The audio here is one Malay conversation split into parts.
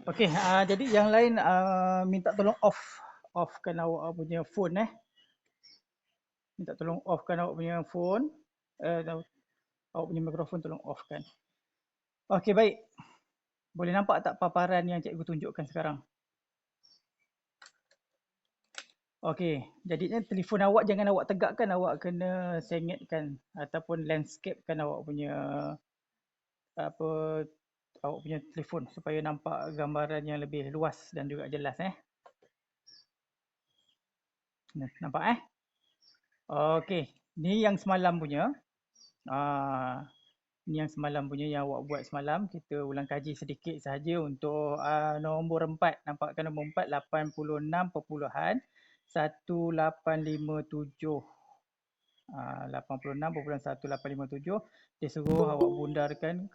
Okey, jadi yang lain minta tolong offkan awak punya phone Minta tolong offkan awak punya phone. Awak punya mikrofon tolong offkan. Okey, baik. Boleh nampak tak paparan yang cikgu tunjukkan sekarang? Okey, jadinya telefon awak jangan awak tegakkan, awak kena sengitkan ataupun landscapekan awak punya apa awak punya telefon supaya nampak gambaran yang lebih luas dan juga jelas Nampak Okey, ni yang semalam punya. Ah, ni yang semalam punya yang awak buat semalam. Kita ulang kaji sedikit sahaja untuk nombor 4. Nampakkan nombor 4 86.1857. 86.1857. Dia suruh awak bundarkan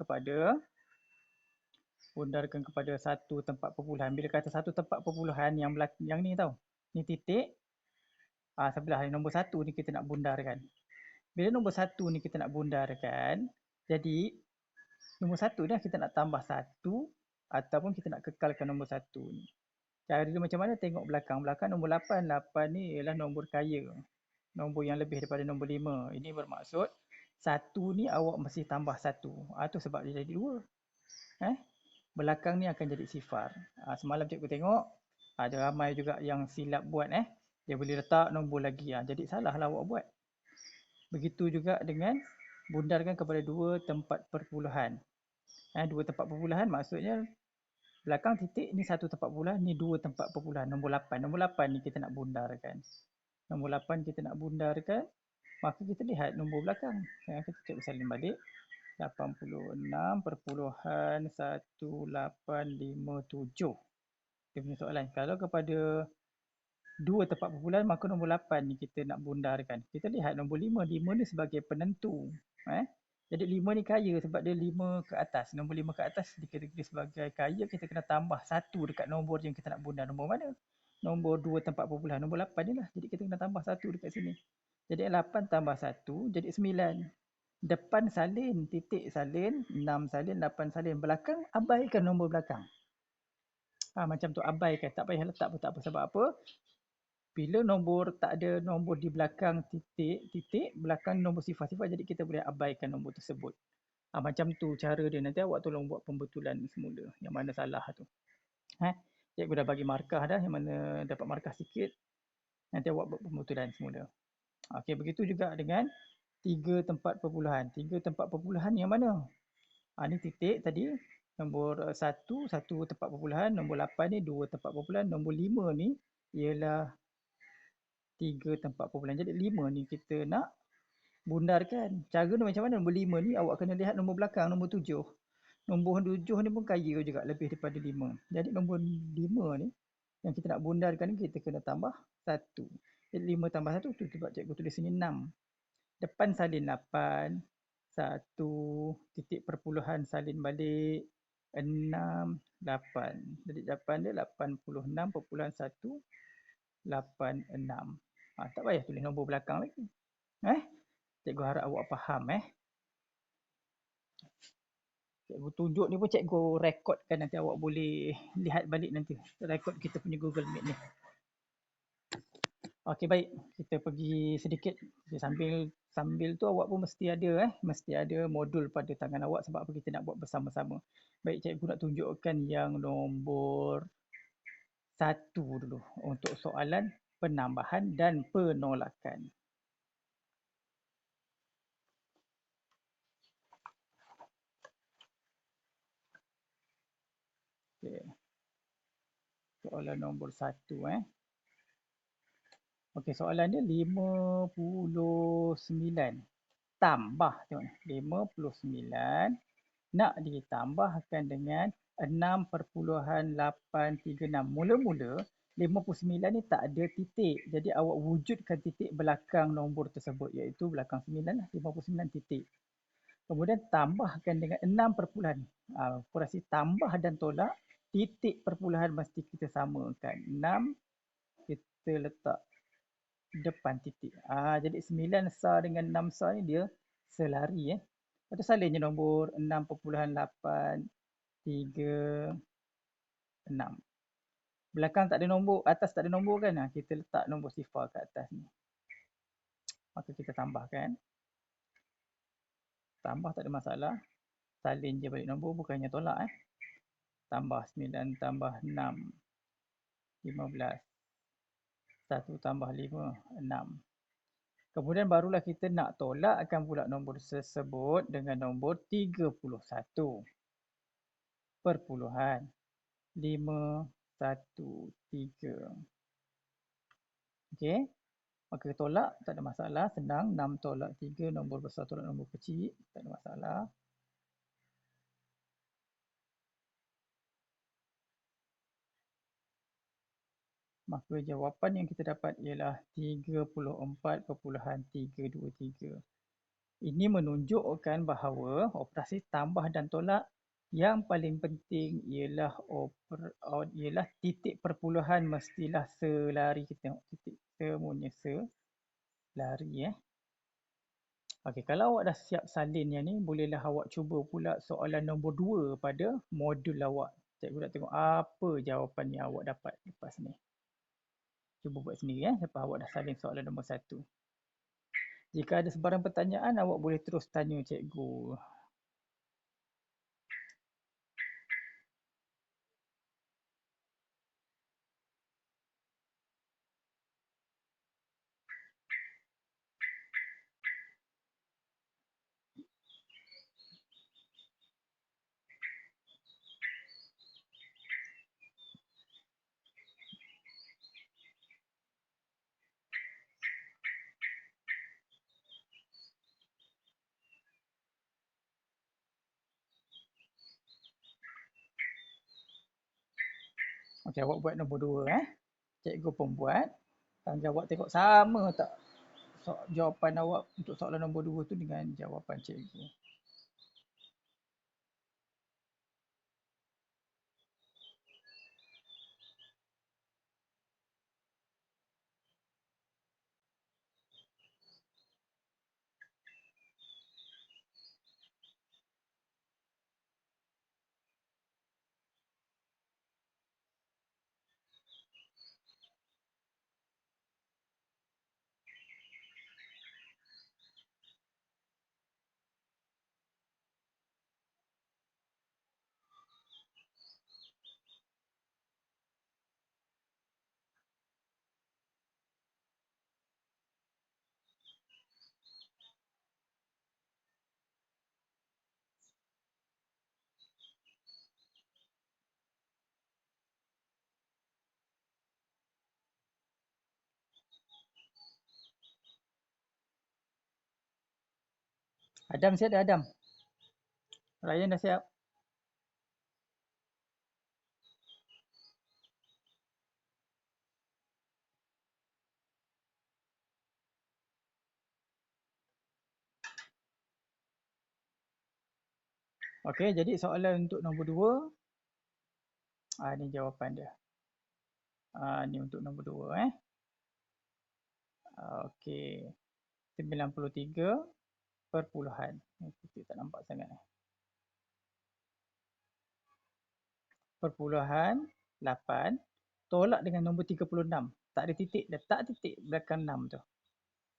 kepada satu tempat perpuluhan. Bila kata satu tempat perpuluhan yang ni tau. Ni titik. Sebelah ni nombor 1 ni kita nak bundarkan. Bila nombor 1 ni kita nak bundarkan, jadi nombor 1 ni kita nak tambah 1 ataupun kita nak kekalkan nombor 1 ni. Cara dia macam mana? Tengok belakang. Belakang nombor 8. 8 ni ialah nombor kaya. Nombor yang lebih daripada nombor 5. Ini bermaksud 1 ni awak mesti tambah 1. Tu sebab dia jadi 2. Belakang ni akan jadi sifar. Semalam cikgu tengok ada ramai juga yang silap buat Dia boleh letak nombor lagi. Jadi salahlah awak buat. Begitu juga dengan bundarkan kepada dua tempat perpuluhan. Dua tempat perpuluhan maksudnya belakang titik ni satu tempat perpuluhan, ni dua tempat perpuluhan. Nombor 8. Nombor 8 ni kita nak bundarkan. Nombor 8 kita nak bundarkan, maka kita lihat nombor belakang. Kita cek salin balik. 86.1857. Dia punya soalan. Kalau kepada dua tempat perpuluhan, maka nombor 8 ni kita nak bundarkan. Kita lihat nombor 5. 5 ni sebagai penentu. Jadi 5 ni kaya sebab dia 5 ke atas. Nombor 5 ke atas dikira-kira sebagai kaya. Kita kena tambah 1 dekat nombor yang kita nak bundar. Nombor mana? Nombor 2 tempat perpuluhan. Nombor 8 ni lah. Jadi kita kena tambah 1 dekat sini. Jadi 8 tambah 1 jadi 9. Depan salin, titik salin, 6 salin, 8 salin. Belakang abaikan nombor belakang. Macam tu abaikan. Tak payah letak pun tak apa. Sebab apa? Bila nombor tak ada nombor di belakang titik, belakang nombor sifar-sifar, jadi kita boleh abaikan nombor tersebut. Macam tu cara dia. Nanti awak tolong buat pembetulan semula. Yang mana salah tu. Cikgu dah bagi markah dah. Yang mana dapat markah sikit. Nanti awak buat pembetulan semula. Okey, begitu juga dengan tiga tempat perpuluhan. Tiga tempat perpuluhan yang mana? Ni titik tadi. Nombor 1, satu tempat perpuluhan. Nombor 8 ni dua tempat perpuluhan. Nombor 5 ni ialah 3 tempat perpuluhan. Jadi 5 ni kita nak bundarkan. Cara ni macam mana? Nombor 5 ni awak kena lihat nombor belakang, nombor 7. Nombor 7 ni pun kaya juga lebih daripada 5. Jadi nombor 5 ni yang kita nak bundarkan ni kita kena tambah 1. Jadi 5 tambah 1 tu sebab cikgu tulis sini 6. Depan salin 8. 1 titik perpuluhan salin balik 6, 8. Jadi jawapan dia 86.186. Tak payah tulis nombor belakang lagi. Cikgu harap awak faham Cikgu tunjuk ni pun cikgu rekodkan, nanti awak boleh lihat balik nanti. Rekod kita punya Google Meet ni. Okey, baik. Kita pergi sedikit. Sambil tu awak pun mesti ada modul pada tangan awak sebab apa kita nak buat bersama-sama. Baik, cikgu nak tunjukkan yang nombor 1 dulu untuk soalan penambahan dan penolakan. Okay. Soalan nombor 1 Okey, soalan dia 59 tambah, tengok ni, 59 nak ditambahkan dengan 6.836. Mula-mula 59 ni tak ada titik. Jadi awak wujudkan titik belakang nombor tersebut, iaitu belakang 9 lah, 59 titik. Kemudian tambahkan dengan 6 perpuluhan. Operasi tambah dan tolak, titik perpuluhan mesti kita samakan. 6 kita letak depan titik. Jadi 9 sar dengan 6 sar ni dia selari. Lepas tu salin je nombor 6.836. 6. Belakang tak ada nombor, atas tak ada nombor kan? Kita letak nombor sifar kat atas ni. Maka kita tambahkan. Tambah tak ada masalah. Salin je balik nombor, bukannya tolak Tambah 9 tambah 6, 15. 1 tambah 5, 6. Kemudian barulah kita nak tolakkan pula nombor tersebut dengan nombor 31. Perpuluhan 513. Okey. Maka tolak tak ada masalah, senang. 6 tolak 3, nombor besar tolak nombor kecil, tak ada masalah. Maka jawapan yang kita dapat ialah 34.323. Ini menunjukkan bahawa operasi tambah dan tolak yang paling penting ialah titik perpuluhan mestilah selari. Kita tengok titik semuanya selari. Okey, kalau awak dah siap salin yang ni, bolehlah awak cuba pula soalan nombor 2 pada modul awak. Cikgu nak tengok apa jawapan yang awak dapat lepas ni. Cuba buat sendiri lepas awak dah salin soalan nombor 1. Jika ada sebarang pertanyaan, awak boleh terus tanya cikgu. Okey, awak buat nombor 2 Cikgu pun buat. Tanggungjawab tengok sama tak jawapan awak untuk soalan nombor 2 tu dengan jawapan cikgu. Adam siap dah, Adam? Ryan dah siap? Okey, jadi soalan untuk nombor 2. Ni jawapan dia. Ni untuk nombor 2 Okey. 93 perpuluhan. Kita tak nampak sangat Perpuluhan 8 tolak dengan nombor 36. Tak ada titik, letak titik belakang 6 tu.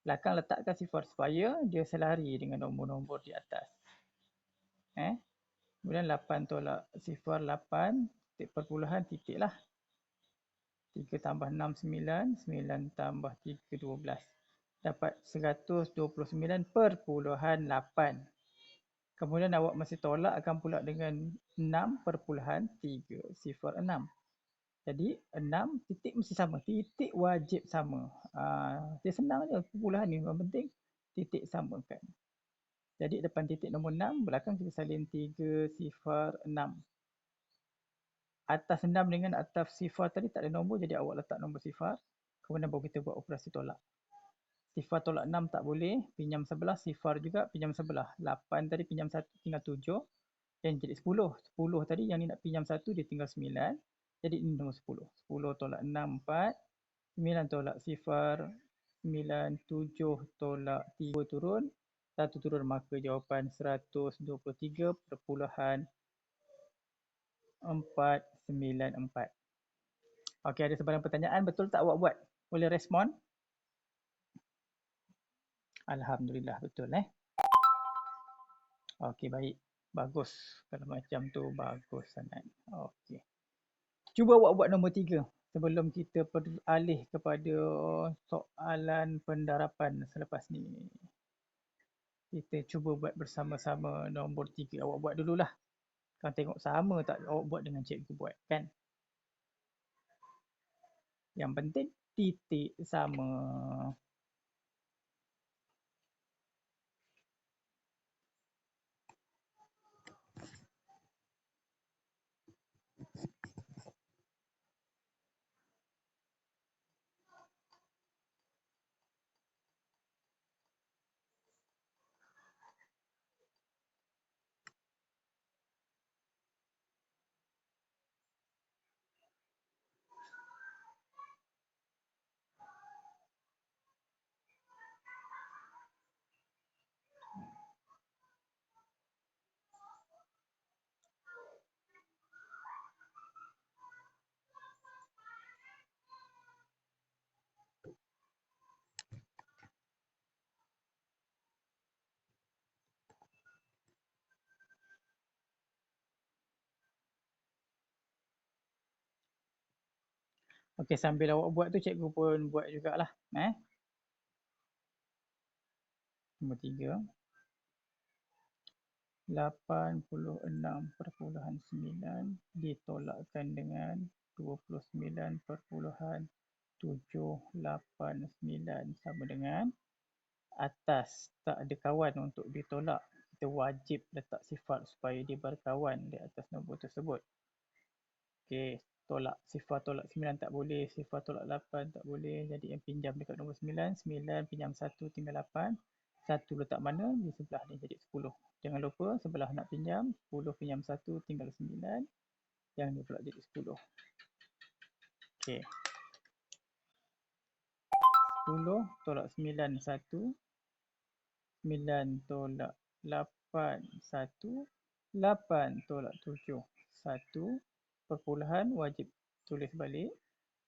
Belakang letakkan sifar supaya dia selari dengan nombor-nombor di atas. Kemudian 8 tolak sifar 8, titik perpuluhan titik lah. 3 tambah 6, 9. 9 tambah 3, 12. Dapat 129.8. Kemudian awak masih tolak akan pula dengan 6.3, sifar 6. Jadi 6 titik mesti sama. Titik wajib sama. Dia senang je perpuluhan ni. Yang penting titik samakan. Jadi depan titik nombor 6, belakang kita salin 3 sifar 6. Atas 6 dengan atas sifar tadi tak ada nombor, jadi awak letak nombor sifar. Kemudian baru kita buat operasi tolak. Sifar tolak 6 tak boleh, pinjam sebelah, sifar juga pinjam sebelah. 8 tadi pinjam 1 tinggal 7. Yang jadi 10. 10 tadi yang ni nak pinjam 1 dia tinggal 9. Jadi ini nombor 10. 10 tolak 6, 4. 9 tolak sifar, 9. 7 tolak 3 turun. 1 turun, maka jawapan 123.49. 94. Okey, ada sebarang pertanyaan, betul tak awak buat? Boleh respon? Alhamdulillah, betul Okey, baik. Bagus. Kalau macam tu, bagus sangat. Okey. Cuba awak buat nombor 3 sebelum kita beralih kepada soalan pendarapan selepas ni. Kita cuba buat bersama-sama nombor 3. Awak buat dululah. Kan tengok sama tak awak buat dengan cikgu buat, kan? Yang penting titik sama. Okey, sambil awak buat tu cikgu pun buat jugalah. Nombor 3. 86.9 ditolakkan dengan 29.789 sama dengan atas tak ada kawan untuk ditolak. Kita wajib letak sifar supaya dia berkawan di atas nombor tersebut. Okey, tolak sifar tolak 9 tak boleh, sifar tolak 8 tak boleh. Jadi yang pinjam dekat nombor 9, 9 pinjam 1 tinggal 8. 1 letak mana? Di sebelah ni jadi 10. Jangan lupa sebelah nak pinjam, 10 pinjam 1 tinggal 9. Yang ni pula jadi 10. Okey. 10 tolak 9, 1. 9 tolak 8, 1. 8 tolak 7, 1. Perpuluhan wajib tulis balik.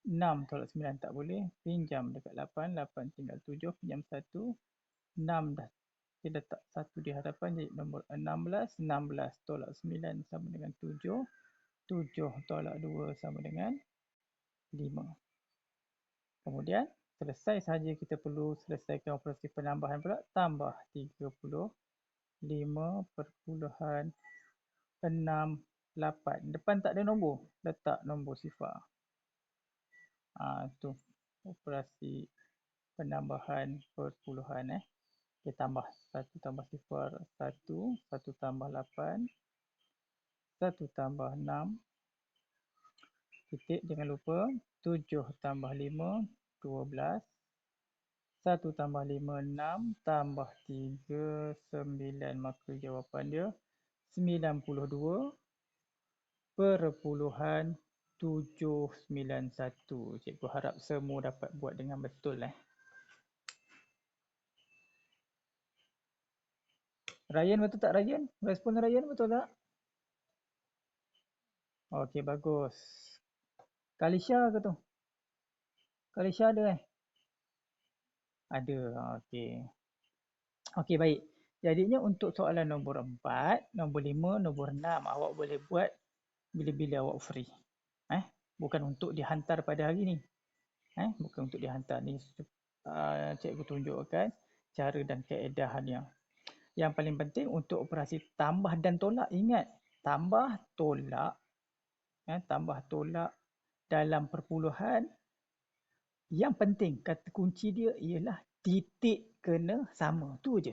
6 tolak 9 tak boleh. Pinjam dekat 8, 8 tinggal 7, pinjam 1. 6 dah. Kita letak 1 di hadapan jadi nombor 16. 16 tolak 9 sama dengan 7. 7 tolak 2 sama dengan 5. Kemudian selesai saja kita perlu selesaikan operasi penambahan pula. Tambah 35.68. Depan tak ada nombor. Letak nombor sifar. Tu operasi penambahan perpuluhan. Kita tambah 1 tambah sifar 1. 1 tambah 8. 1 tambah 6. Titik, jangan lupa. 7 tambah 5, 12. 1 tambah 5, 6. Tambah 3, 9. Maka jawapan dia 92.791. Cikgu harap semua dapat buat dengan betul. Ryan betul tak Ryan? Respon Ryan betul tak? Okey, bagus. Kalisha ke tu? Kalisha ada Ada. Okey. Okey, baik. Jadinya untuk soalan nombor 4, nombor 5, nombor 6 awak boleh buat bila-bila awak free. Bukan untuk dihantar pada hari ni. Bukan untuk dihantar ni. Cikgu tunjukkan cara dan keedahannya. Yang paling penting untuk operasi tambah dan tolak, ingat. Tambah tolak. Tambah tolak dalam perpuluhan. Yang penting, kata kunci dia ialah titik kena sama. Tu je.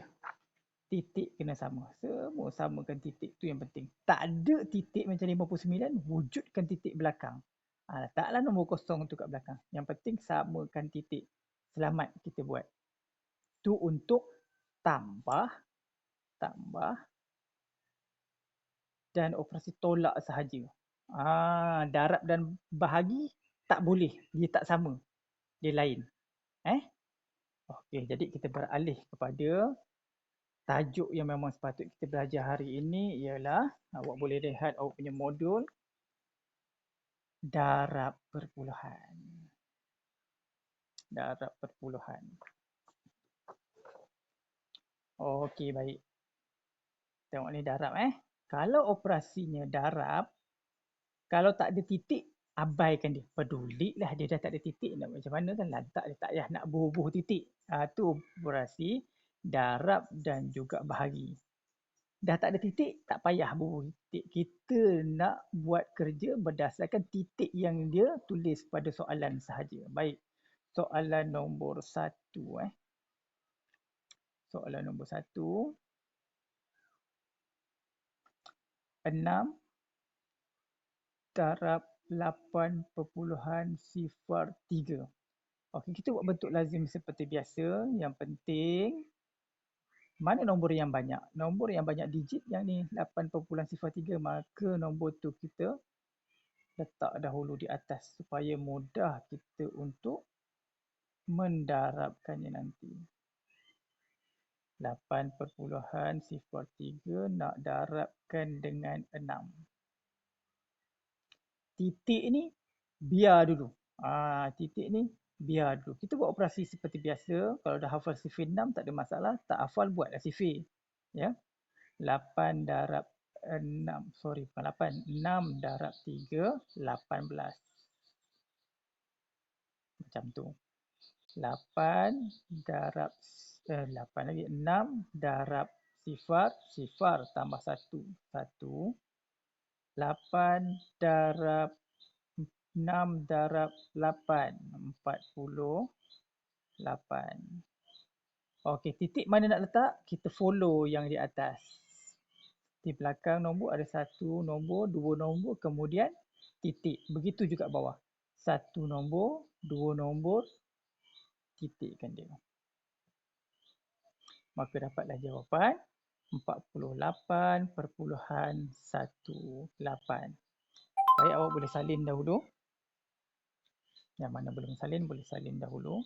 Titik kena sama. Semua samakan titik. Tu yang penting. Tak ada titik macam 59, wujudkan titik belakang. Letaklah nombor kosong tu kat belakang. Yang penting samakan titik. Selamat kita buat. Tu untuk tambah dan operasi tolak sahaja. Darab dan bahagi tak boleh. Dia tak sama. Dia lain. Okey, jadi kita beralih kepada tajuk yang memang sepatutnya kita belajar hari ini ialah awak boleh lihat awak punya modul darab perpuluhan. Darab perpuluhan. Okey, baik. Tengok ni darab Kalau operasinya darab, kalau tak ada titik, abaikan dia. Pedulilah dia dah tak ada titik, nak macam mana kan, lantak dia, tak payah nak bubuh titik. Tu operasi darab dan juga bahagi. Dah tak ada titik, tak payah bubuh titik. Kita nak buat kerja berdasarkan titik yang dia tulis pada soalan sahaja. Baik, soalan nombor 1 Soalan nombor 1, 6 darab 8.03. Okey, kita buat bentuk lazim seperti biasa. Yang penting, mana nombor yang banyak? Nombor yang banyak digit yang ni 8.03, maka nombor tu kita letak dahulu di atas supaya mudah kita untuk mendarabkannya nanti. 8.03 nak darabkan dengan 6. Titik ni biar dulu. Titik ni biar dulu. Kita buat operasi seperti biasa. Kalau dah hafal sifir 6 tak ada masalah. Tak hafal buatlah sifir. Ya. 8 darab 6. Sorry, bukan 8. 6 darab 3, 18. Macam tu. 8 darab 8 lagi. 6 darab sifar. Sifar tambah 1. 1. 8 darab 6 darab 8, 48. Okey, titik mana nak letak? Kita follow yang di atas. Di belakang nombor ada 1 nombor, 2 nombor, kemudian titik. Begitu juga bawah. 1 nombor, 2 nombor, titikkan dia. Maka dapatlah jawapan 48.18. Baik, awak boleh salin dahulu. Yang mana belum salin, boleh salin dahulu.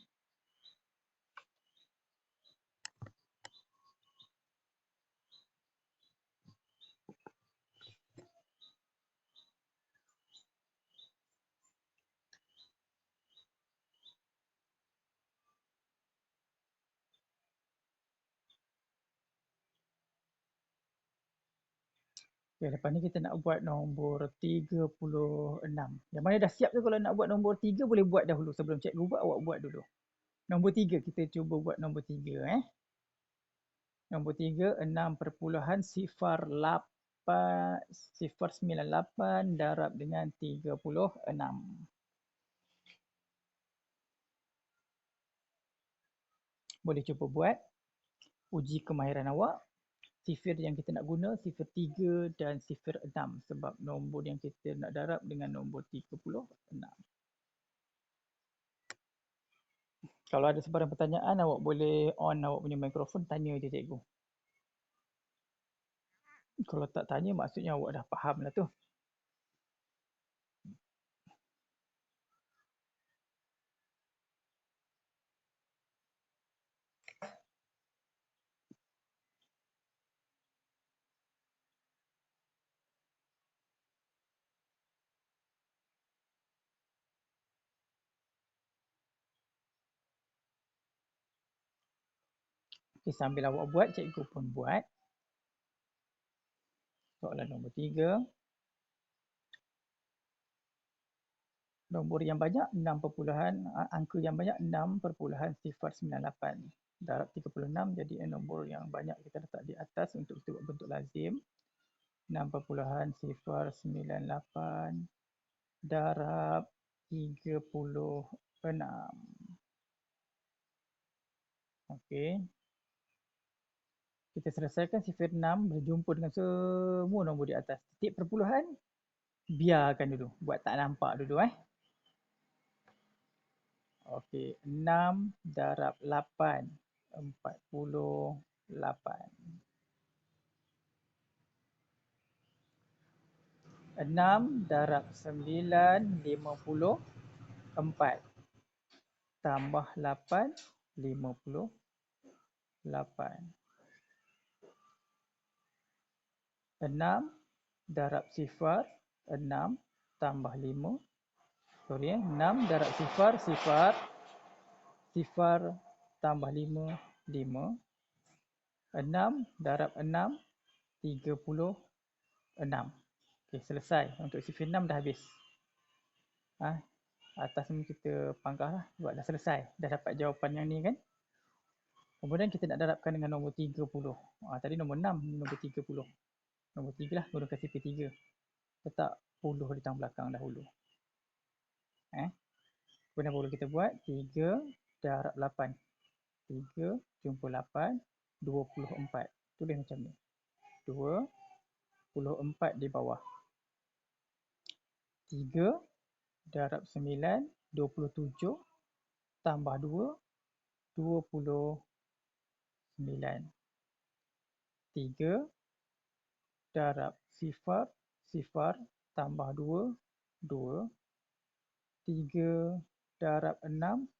Okay, lepas ni kita nak buat nombor 36. Yang mana dah siap tu, kalau nak buat nombor 3 boleh buat dahulu. Sebelum cikgu buat, awak buat dulu. Nombor 3, kita cuba buat nombor 3. Nombor 3, 6.098 darab dengan 36. Boleh cuba buat. Uji kemahiran awak. Sifir yang kita nak guna, sifir 3 dan sifir 6. Sebab nombor yang kita nak darab dengan nombor 36. Kalau ada sebarang pertanyaan, awak boleh on awak punya mikrofon, tanya je cikgu. Kalau tak tanya, maksudnya awak dah faham lah tu. Okay, sambil awak buat, cikgu pun buat. Soalan nombor 3. Nombor yang banyak 6, angka yang banyak 6.098. Darab 36, jadi nombor yang banyak kita letak di atas untuk kita buat bentuk lazim. 6.098 darab 36. Okey. Kita selesaikan sifir 6 berjumpa dengan semua nombor di atas. Titik perpuluhan, biarkan dulu. Buat tak nampak dulu. Okey, 6 darab 8, 48. 6 darab 9, 54. Tambah 8, 58. 6 darab sifar, 6 tambah 5, Sorry 6 darab sifar, sifar. Sifar tambah 5, 5. 6 darab 6, 36. Okey, selesai. Untuk sifar 6 dah habis. Atas ni kita pangkah lah. Sebab dah selesai. Dah dapat jawapan yang ni kan. Kemudian kita nak darabkan dengan nombor 30. Tadi nombor 6, nombor 30. Nombor 3 lah, gunakan sifar 3. Letak puluh di tang belakang dahulu. Kemudian baru kita buat 3 darab 8. 3 jumpa 8, 24. Tulis macam ni. 24 di bawah. 3 darab 9, 27. Tambah 2, 29. 3 darab sifar, sifar. Tambah 2, 2. 3 darab 6,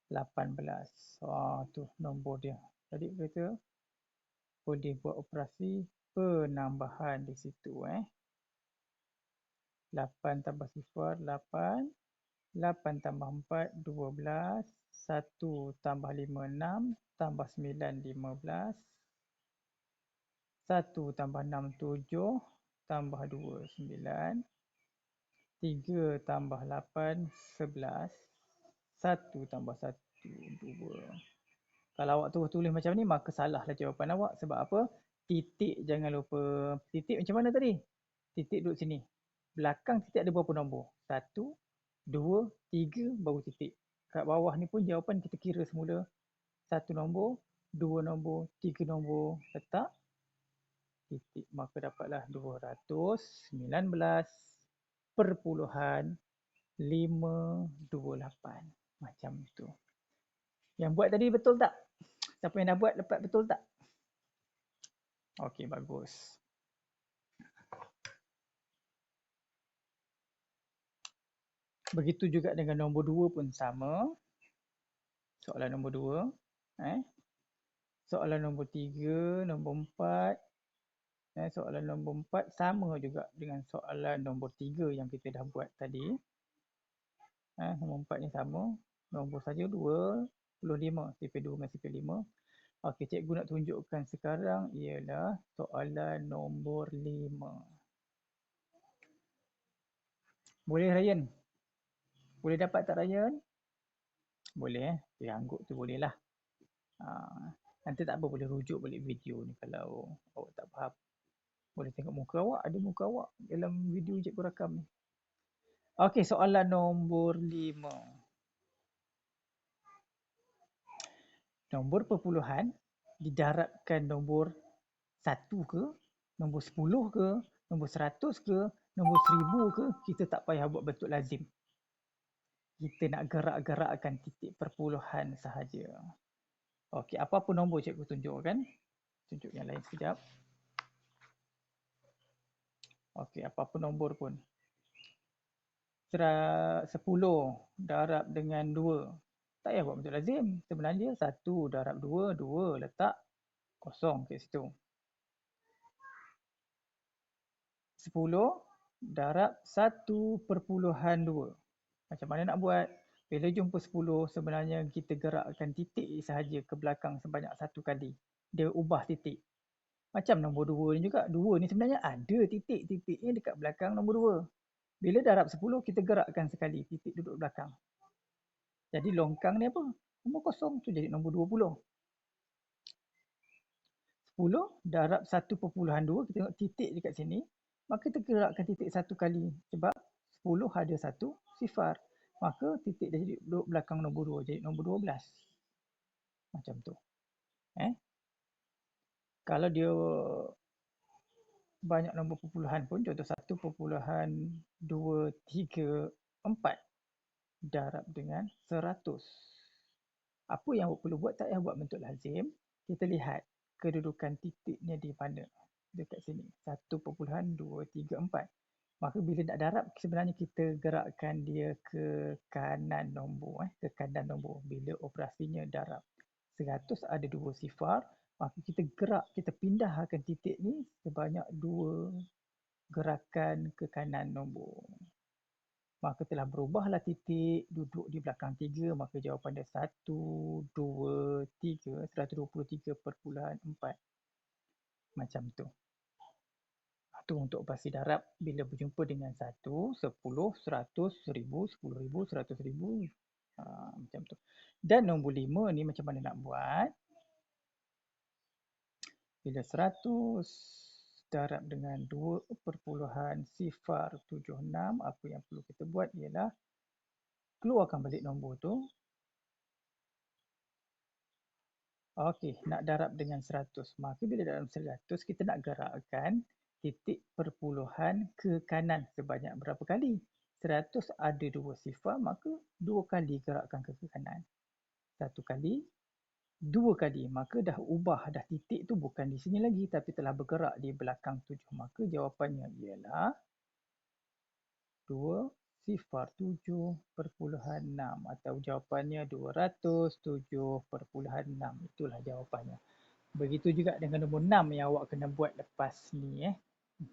18. Tu nombor dia. Jadi kita boleh buat operasi penambahan di situ. 8 tambah sifar, 8. 8 tambah 4, 12. 1 tambah 5, 6. Tambah 9, 15. 1 tambah 6, 7. Tambah 2, 9. 3 tambah 8, 11. 1 tambah 1, 2. Kalau awak terus tulis macam ni, maka salahlah jawapan awak. Sebab apa? Titik jangan lupa. Titik macam mana tadi? Titik duduk sini. Belakang titik ada berapa nombor? 1, 2, 3, baru titik. Kat bawah ni pun jawapan kita kira semula. 1 nombor, 2 nombor, 3 nombor. Letak titik. Maka dapatlah 219,528. Macam tu. Yang buat tadi betul tak? Siapa yang dah buat dapat betul tak? Okey, bagus. Begitu juga dengan nombor 2 pun sama. Soalan nombor 2. Soalan nombor 3, nombor 4. Soalan nombor 4 sama juga dengan soalan nombor 3 yang kita dah buat tadi. Nombor 4 ni sama. Nombor saja 25. Sifar 2 dengan sifar 5. Okey, cikgu nak tunjukkan sekarang ialah soalan nombor 5. Boleh Ryan? Boleh dapat tak Ryan? Boleh Okay, angguk tu boleh lah. Nanti tak apa, boleh rujuk balik video ni kalau awak tak faham. Boleh tengok muka awak, ada muka awak dalam video cikgu rakam ni. Okey, soalan nombor 5. Nombor perpuluhan didarabkan nombor 1 ke, nombor 10 ke, nombor 100 ke, nombor 1000 ke, kita tak payah buat bentuk lazim. Kita nak gerak-gerakkan titik perpuluhan sahaja. Okey, apa-apa nombor cikgu tunjukkan. Tunjuk yang lain sekejap. Okey, apa-apa nombor pun. 10 darab dengan 2. Tak payah buat bentuk lazim. Sebenarnya 1 darab 2, 2. Letak kosong kat situ. 10 darab 1/2. Macam mana nak buat? Bila jumpa 10, sebenarnya kita gerakkan titik sahaja ke belakang sebanyak 1 kali. Dia ubah titik. Macam nombor 2 ni juga. 2 ni sebenarnya ada titik-titiknya dekat belakang nombor 2. Bila darab 10, kita gerakkan sekali titik duduk belakang. Jadi longkang ni apa? Nombor kosong tu jadi nombor 20. 10 darab 1/2. Kita tengok titik dekat sini. Maka kita gerakkan titik 1 kali. Sebab 10 ada 1 sifar. Maka titik dia jadi duduk belakang nombor 2. Jadi nombor 12. Macam tu. Kalau dia banyak nombor perpuluhan pun, contoh 1.234 darab dengan 100. Apa yang awak perlu buat, tak payah buat bentuk lazim. Kita lihat kedudukan titiknya di mana. Dekat sini. 1.234. Maka bila nak darab, sebenarnya kita gerakkan dia ke kanan nombor. Ke kanan nombor. Bila operasinya darab. 100 ada 2 sifar. Maka kita gerak, kita pindahkan titik ni sebanyak 2 gerakan ke kanan nombor. Maka telah berubahlah titik duduk di belakang 3, maka jawapan dia 123, 123.4. Macam tu. Itu untuk operasi darab bila berjumpa dengan 1, 10, 100, 1000, 10,000, 100,000. Macam tu. Dan nombor 5 ni macam mana nak buat? Bila 100 darab dengan 2.076, apa yang perlu kita buat ialah keluarkan balik nombor tu. Okey, nak darab dengan 100. Maka bila dalam 100, kita nak gerakkan titik perpuluhan ke kanan sebanyak berapa kali? 100 ada 2 sifar, maka 2 kali gerakkan ke kanan. 1 kali, 2 kali. Maka dah ubah, dah titik tu bukan di sini lagi tapi telah bergerak di belakang 7. Maka jawapannya ialah 207.6 atau jawapannya 207.6. Itulah jawapannya. Begitu juga dengan nombor 6 yang awak kena buat lepas ni.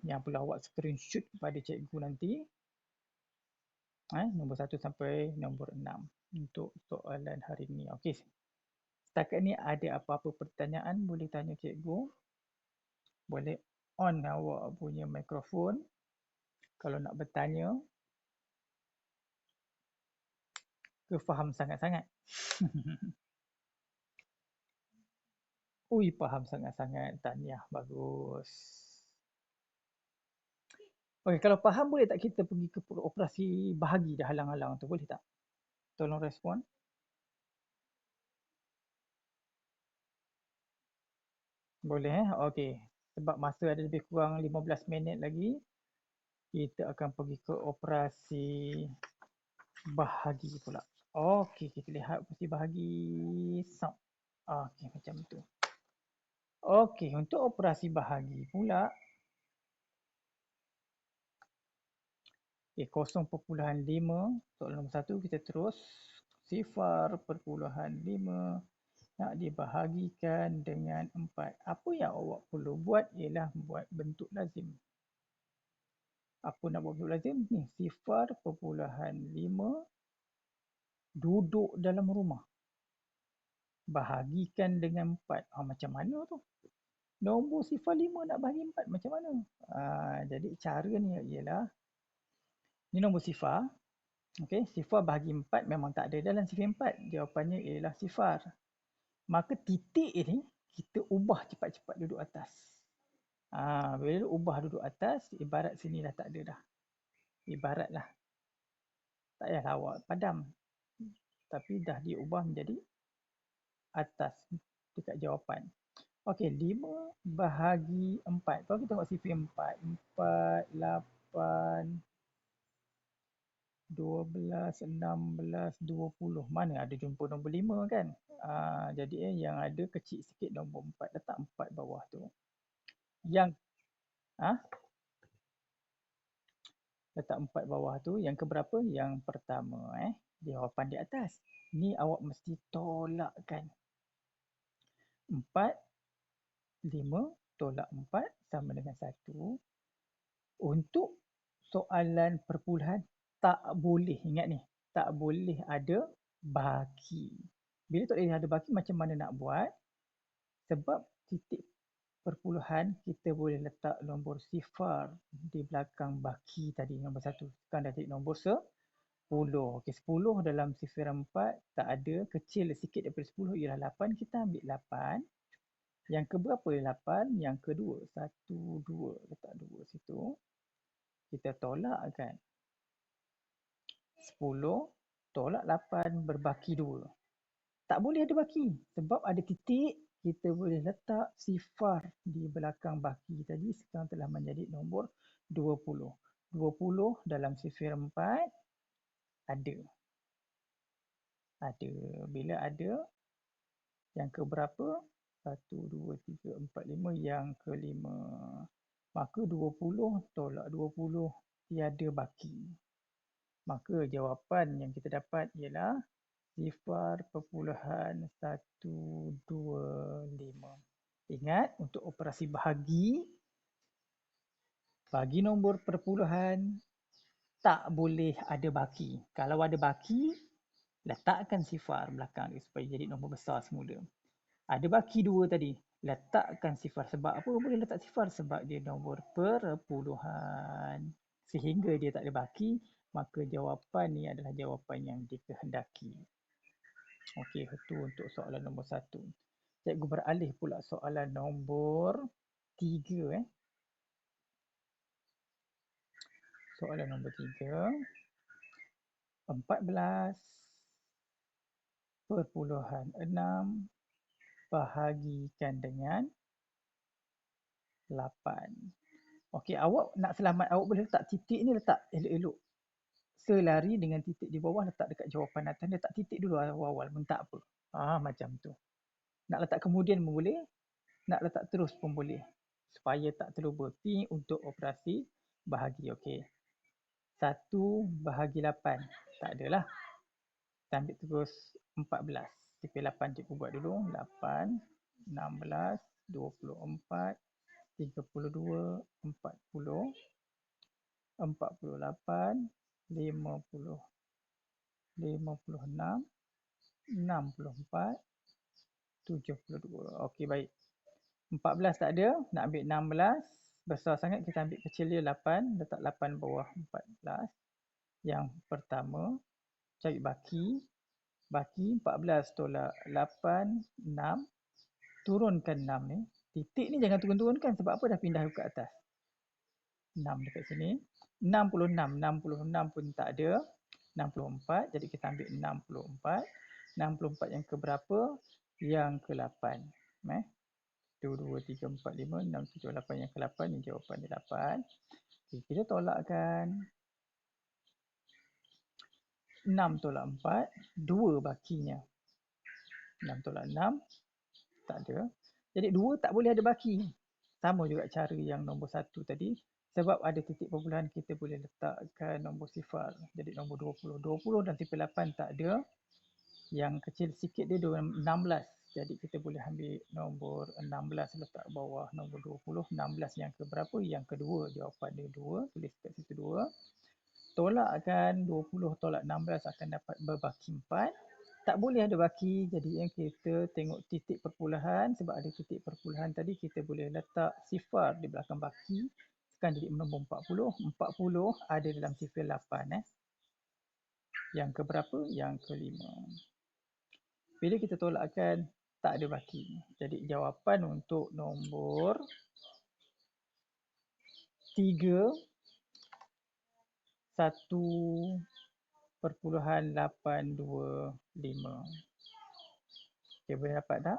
Yang perlu awak screenshot kepada cikgu nanti. Nombor 1 sampai nombor 6 untuk soalan hari ini. Okey. Setakat ni ada apa-apa pertanyaan boleh tanya cikgu. Boleh on awak punya mikrofon kalau nak bertanya. Ke faham sangat-sangat? Ui, faham sangat-sangat. Tahniah, bagus. Okey, kalau faham boleh tak kita pergi ke operasi bahagi dah halang-halang tu, boleh tak? Tolong respon. Boleh Okey. Sebab masa ada lebih kurang 15 minit lagi, kita akan pergi ke operasi bahagi pula. Okey, kita lihat operasi bahagi. Okey, macam tu. Okey, untuk operasi bahagi pula, okay, 0.5. Soalan nombor 1 kita terus. 0.5 nak dibahagikan dengan 4. Apa yang awak perlu buat ialah buat bentuk lazim. Apa nak buat bentuk lazim? Ni 0.5 duduk dalam rumah. Bahagikan dengan 4. Macam mana tu? Nombor 0.5 nak bahagi 4 macam mana? Jadi caranya ialah, ni nombor sifar. Okey, sifar bahagi 4 memang tak ada dalam sifar 4. Jawapannya ialah sifar. Maka titik ni kita ubah cepat-cepat duduk atas. Bila ubah duduk atas, ibarat sini dah tak ada dah. Ibaratlah. Tak payahlah awak padam. Tapi dah diubah menjadi atas dekat jawapan. Okey, 5 bahagi 4. Kalau kita tengok sifar 4, 4, 8, 12, 16, 20. Mana ada jumpa nombor 5 kan? Jadi yang ada kecil sikit nombor 4. Letak 4 bawah tu. Yang letak 4 bawah tu. Yang keberapa? Yang pertama. Jawapan di atas. Ni awak mesti tolakkan. 4, 5 tolak 4 sama dengan 1. Untuk soalan perpuluhan, tak boleh, ingat ni, tak boleh ada baki. Bila tak boleh ada baki, macam mana nak buat? Sebab titik perpuluhan, kita boleh letak nombor sifar di belakang baki tadi, nombor 1. Sekarang dah jadi nombor 10. Okey, 10 dalam sifar 4 tak ada, kecil sikit daripada 10 ialah 8. Kita ambil 8. Yang keberapa 8? Yang kedua. 1, 2. Letak 2 situ. Kita tolak kan. 10 tolak 8 berbaki 2. Tak boleh ada baki. Sebab ada titik, kita boleh letak sifar di belakang baki tadi. Sekarang telah menjadi nombor 20. 20 dalam sifar 4 ada. Ada. Bila ada, yang keberapa? 1, 2, 3, 4, 5. Yang kelima. Maka 20 tolak 20 tiada baki. Maka jawapan yang kita dapat ialah 0.125. Ingat, untuk operasi bahagi, bagi nombor perpuluhan, tak boleh ada baki. Kalau ada baki, letakkan sifar belakang dia supaya jadi nombor besar semula. Ada baki 2 tadi, letakkan sifar. Sebab apa boleh letak sifar? Sebab dia nombor perpuluhan. Sehingga dia tak ada baki, maka jawapan ni adalah jawapan yang dikehendaki. Okey, itu untuk soalan nombor 1. Cikgu beralih pula soalan nombor 3. Soalan nombor 3. 14.6 bahagikan dengan 8. Okey, awak nak selamat, awak boleh letak titik ni, letak elok-elok. Selari dengan titik di bawah, letak dekat jawapan atas. Letak titik dulu awal-awal pun tak apa. Macam tu. Nak letak kemudian pun boleh. Nak letak terus pun boleh. Supaya tak terlupa. P untuk operasi bahagi. Okey. 1 bahagi 8. Tak adalah. Kita ambil terus 14. Tipe 8 cikgu buat dulu. 8, 16, 24, 32, 40, 48, 50, 56, 64, 72. Okey, baik. 14 tak ada. Nak ambil 16. Besar sangat, kita ambil kecil dia 8. Letak 8 bawah 14. Yang pertama, cari baki. Baki 14 tolak 8, 6. Turunkan 6 ni. Titik ni jangan turun-turunkan sebab apa, dah pindah ke atas. 6 dekat sini. 66. 66 pun tak ada. 64. Jadi kita ambil 64. 64 yang ke berapa? Yang ke-8. 1, 2, 3, 4, 5, 6, 7, 8. Yang ke-8. Ini jawapan dia 8. Okay, kita tolakkan. 6 tolak 4. 2 bakinya. 6 tolak 6. Tak ada. Jadi 2 tak boleh ada baki. Sama juga cara yang nombor 1 tadi. Sebab ada titik perpuluhan, kita boleh letakkan nombor sifar. Jadi nombor 20. 20 dan tipe 8 tak ada. Yang kecil sikit dia 16. Jadi kita boleh ambil nombor 16 letak bawah nombor 20. 16 yang ke berapa? Yang kedua. Jawapan dia 2. Tulis kat situ 2. Tolakkan 20 tolak 16 akan dapat berbaki 4. Tak boleh ada baki, jadi kita tengok titik perpuluhan. Sebab ada titik perpuluhan tadi, kita boleh letak sifar di belakang baki. Sekarang jadi nombor 40. 40 ada dalam sifar 8. Yang ke berapa? Yang ke-5. Bila kita tolakkan, tak ada baki. Jadi jawapan untuk nombor 3, 1.825. Okay, boleh dapat tak?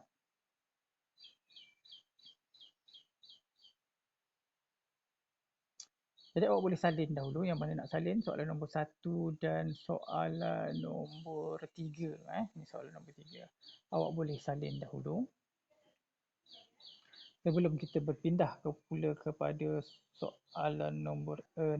Jadi awak boleh salin dahulu. Yang mana nak salin? Soalan nombor 1 dan soalan nombor 3. Ini soalan nombor 3. Awak boleh salin dahulu. Sebelum kita berpindah pula kepada soalan nombor 6.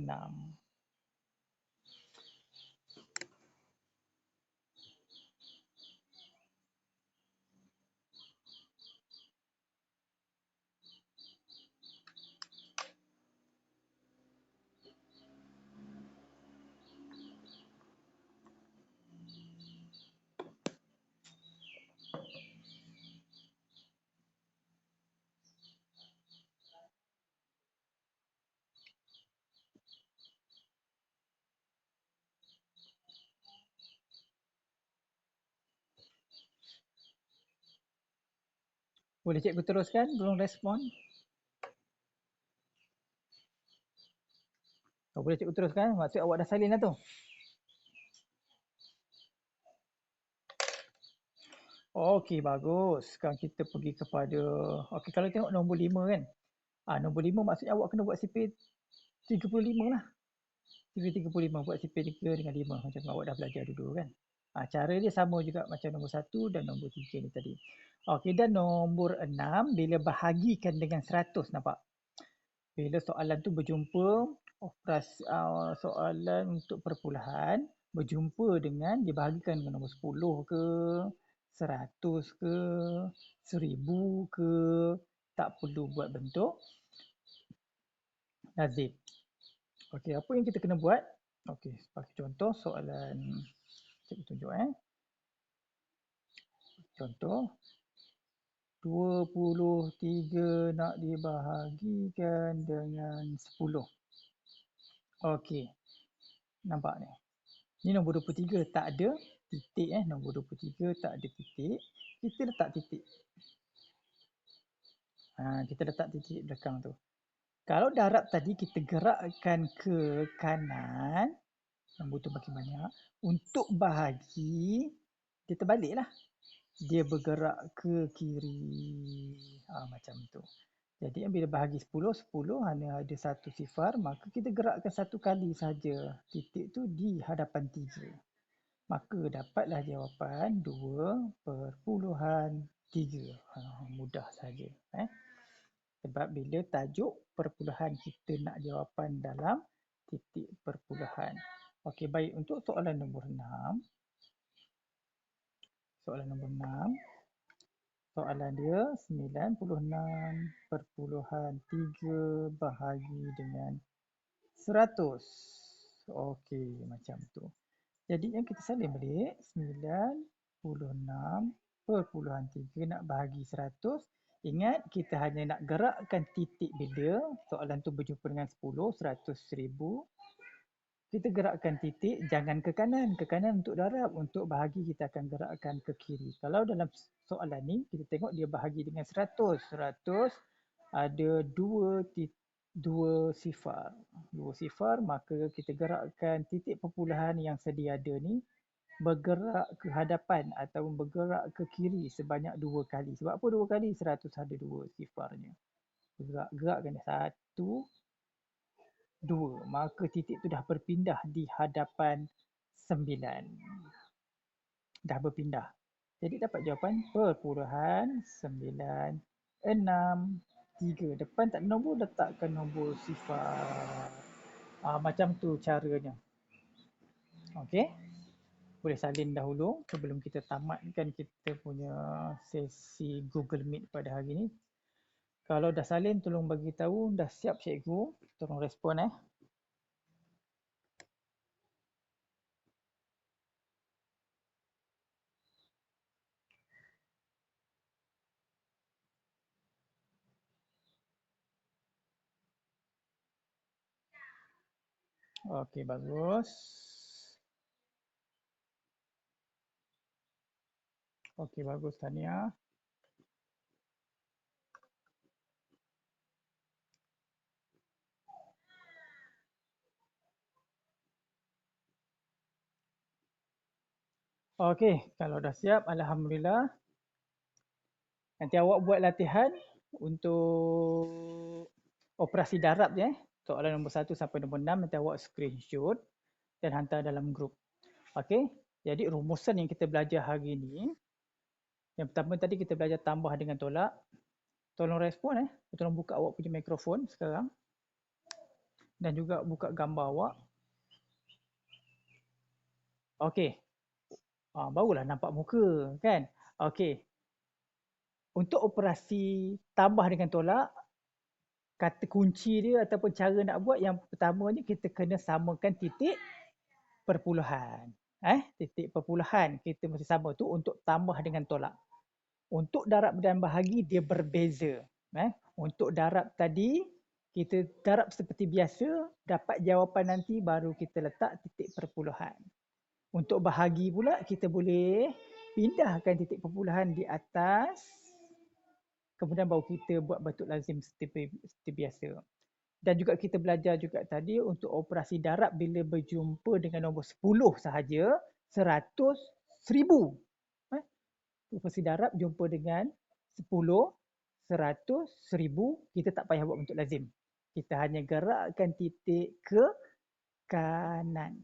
Boleh cikgu teruskan? Belum respon. Boleh cikgu teruskan? Maksud awak dah salin dah tu. Okey, bagus. Sekarang kita pergi kepada... Okey, kalau tengok nombor 5 kan. Nombor 5 maksudnya awak kena buat sipir 35 lah. Sipir 35. Buat sipir 3 dengan 5. Macam awak dah belajar dulu kan. Cara dia sama juga macam nombor 1 dan nombor 3 ni tadi. Okey, dan nombor 6 bila bahagikan dengan 100, nampak? Bila soalan tu berjumpa, operasi soalan untuk perpuluhan, berjumpa dengan, dibahagikan dengan nombor 10 ke, 100 ke, 1000 ke, tak perlu buat bentuk lazim. Okey, apa yang kita kena buat? Okey, sebagai contoh soalan cikgu tunjuk Contoh 23 nak dibahagikan dengan 10. Okey, nampak ni. Ni nombor 23 tak ada titik nombor 23 tak ada titik. Kita letak titik. Kita letak titik belakang tu. Kalau darab tadi kita gerakkan ke kanan, nombor tu makin banyak. Untuk bahagi, dia terbaliklah. Dia bergerak ke kiri. Macam tu. Jadi bila bahagi 10, 10 hanya ada satu sifar, maka kita gerakkan satu kali saja titik tu di hadapan 3. Maka dapatlah jawapan 2/3. Mudah saja. Sebab bila tajuk perpuluhan, kita nak jawapan dalam titik perpuluhan. Okey, baik. Untuk soalan nombor 6. Soalan dia 96.3 bahagi dengan 100. Okey, macam tu. Jadi yang kita salin balik 96.3 nak bahagi 100. Ingat kita hanya nak gerakkan titik bila soalan tu berjumpa dengan 10, 100, 1000. Kita gerakkan titik, jangan ke kanan. Ke kanan untuk darab, untuk bahagi kita akan gerakkan ke kiri. Kalau dalam soalan ni, kita tengok dia bahagi dengan 100. 100 ada dua sifar. Dua sifar, maka kita gerakkan titik perpuluhan yang sedia ada ni bergerak ke hadapan atau bergerak ke kiri sebanyak 2 kali. Sebab apa 2 kali? 100 ada 2 sifarnya. Gerakkan 1, 2. Maka titik tu dah berpindah di hadapan 9. Dah berpindah. Jadi dapat jawapan .963. Depan tak ada nombor, letakkan nombor sifar. Macam tu caranya. Okey. Boleh salin dahulu sebelum kita tamatkan kita punya sesi Google Meet pada hari ini. Kalau dah salin, tolong bagi tahu dah siap cikgu. Tolong respon Okey, bagus. Okey, bagus Tania. Okey, kalau dah siap, Alhamdulillah. Nanti awak buat latihan untuk operasi darab je. Soalan nombor 1 sampai nombor 6 nanti awak screenshot dan hantar dalam grup. Okey, jadi rumusan yang kita belajar hari ini. Yang pertama tadi kita belajar tambah dengan tolak. Tolong respon Tolong buka awak punya mikrofon sekarang. Dan juga buka gambar awak. Okey. Barulah nampak muka kan. Okey. Untuk operasi tambah dengan tolak, kata kunci dia ataupun cara nak buat yang pertamanya kita kena samakan titik perpuluhan. Titik perpuluhan kita mesti sama tu untuk tambah dengan tolak. Untuk darab dan bahagi dia berbeza. Untuk darab tadi kita darab seperti biasa, dapat jawapan nanti baru kita letak titik perpuluhan. Untuk bahagi pula kita boleh pindahkan titik perpuluhan di atas, kemudian baru kita buat bentuk lazim seperti biasa. Dan juga kita belajar juga tadi untuk operasi darab bila berjumpa dengan nombor 10 sahaja, 100, 1000. Operasi darab jumpa dengan 10, 100, 1000, kita tak payah buat bentuk lazim. Kita hanya gerakkan titik ke kanan.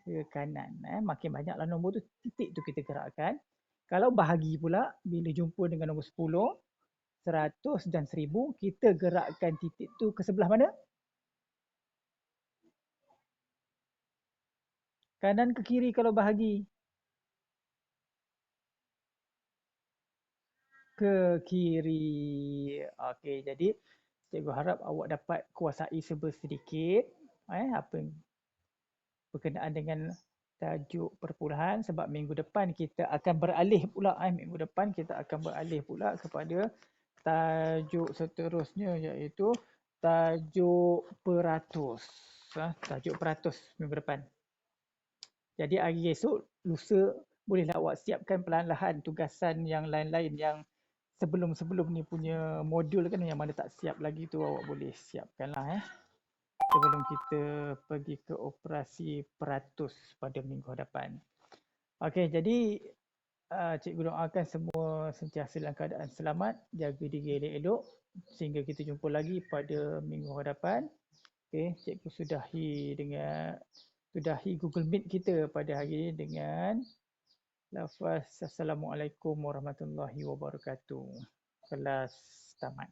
Ke kanan. Makin banyaklah nombor tu, titik tu kita gerakkan. Kalau bahagi pula, bila jumpa dengan nombor 10, 100 dan 1000, kita gerakkan titik tu ke sebelah mana? Kanan ke kiri kalau bahagi? Ke kiri. Okey, jadi cikgu harap awak dapat kuasai serba sedikit apa yang berkenaan dengan tajuk perpuluhan, sebab minggu depan kita akan beralih pula minggu depan kita akan beralih pula kepada tajuk seterusnya, iaitu tajuk peratus. Tajuk peratus minggu depan. Jadi hari esok, lusa, bolehlah awak siapkan perlahan-lahan tugasan yang lain-lain yang sebelum-sebelum ni punya modul kan, yang mana tak siap lagi tu awak boleh siapkanlah sebelum kita pergi ke operasi peratus pada minggu hadapan. Okey, jadi cikgu doakan semua sentiasa dalam keadaan selamat, jaga diri elok-elok sehingga kita jumpa lagi pada minggu hadapan. Okey, cikgu sudahi Google Meet kita pada hari ini dengan lafaz Assalamualaikum warahmatullahi wabarakatuh. Kelas tamat